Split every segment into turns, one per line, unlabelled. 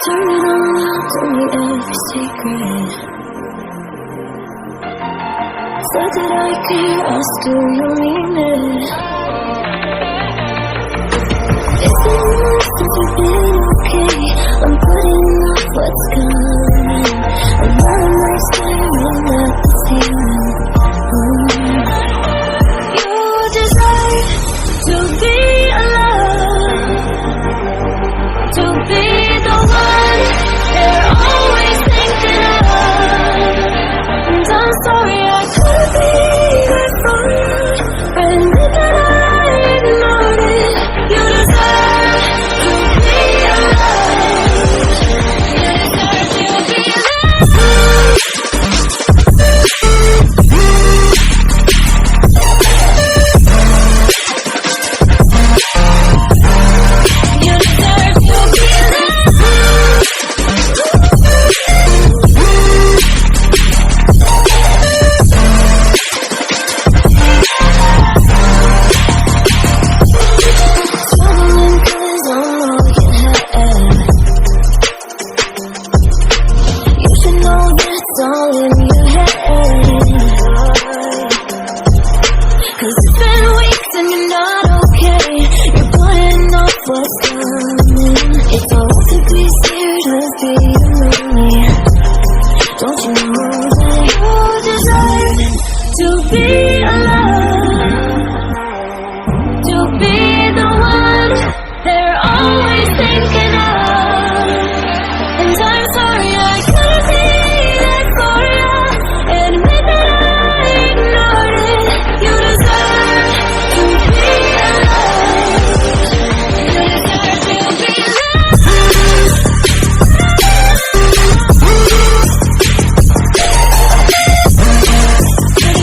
Turn it on now, tell me every secret. Said that I care, I still don't mean it. It's been months since we've been okay. I'm putting off what's coming. Another night staring at the ceiling. You deserve to be alone, to be the one they're always thinking of. And I'm sorry I couldn't be there for you. I admit that I ignored it. You deserve to be alone. You deserve to be alone. You deserve to be alone. Struggling 'cause I'm all you had. You should know that's all in your head. 'Cause it's been weeks and you're not okay. You're putting off what's coming. It's all to be scared of being lonely. Don't you know that you deserve to be alone, to be the one they're always thinking of. And I'm sorry I couldn't be there for you. Admit that I ignored it. You deserve to be alone. You deserve to be alone. You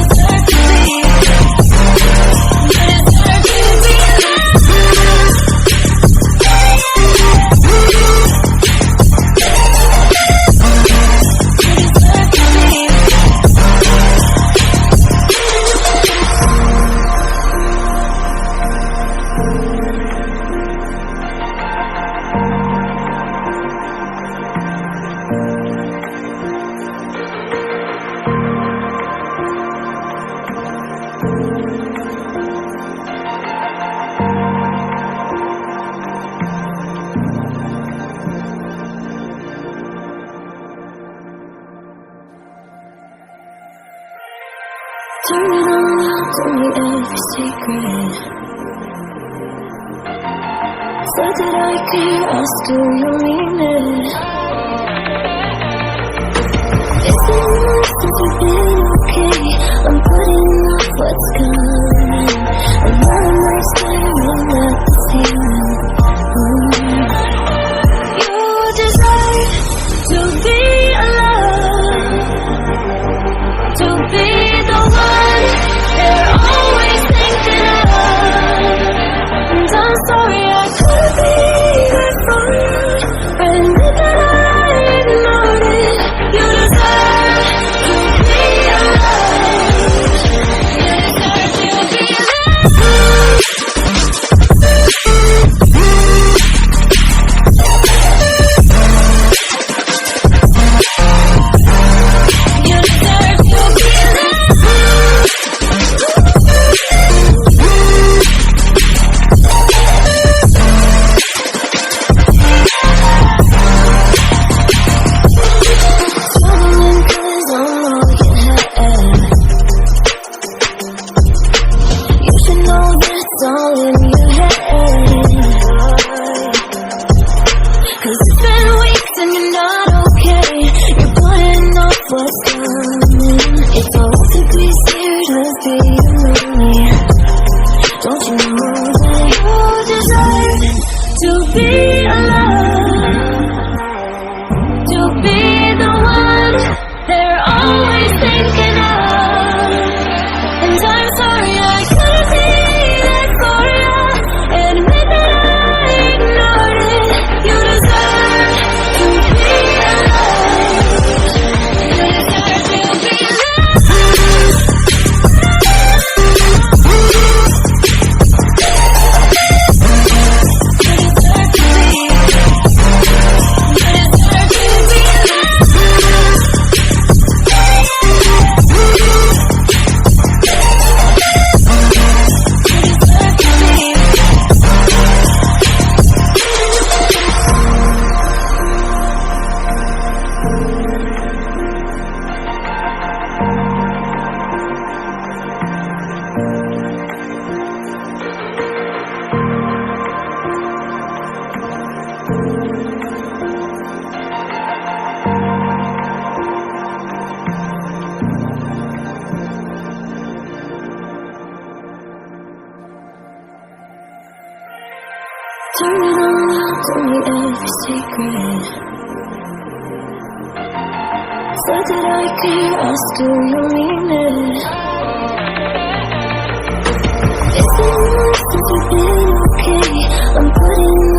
deserve to be. You deserve to be alone. Turn it on now, tell me every secret. Said that I care, I still don't mean it. It's been months since we've been okay. I'm putting off what's coming. Another night staring at the ceiling. You deserve to be alone, to be the one they're always thinking of. And I'm sorry I couldn't be there for you. I admit that I ignored it. You deserve to be alone. You deserve to be alone. You deserve to be alone. Struggling 'cause I'm all you had. You should know that's all in your head. 'Cause it's been weeks and you're not okay. You're putting off what's coming. It's all to be scared of being lonely. Don't you know that you deserve to be alone, to be the one they're always thinking of. And I'm sorry I couldn't be there for you. Admit that I ignored it. You deserve to be alone. You deserve to be alone. You deserve to it all out, tell me every secret. Said that I care, I still don't mean it. It's been months since we've been okay. I'm putting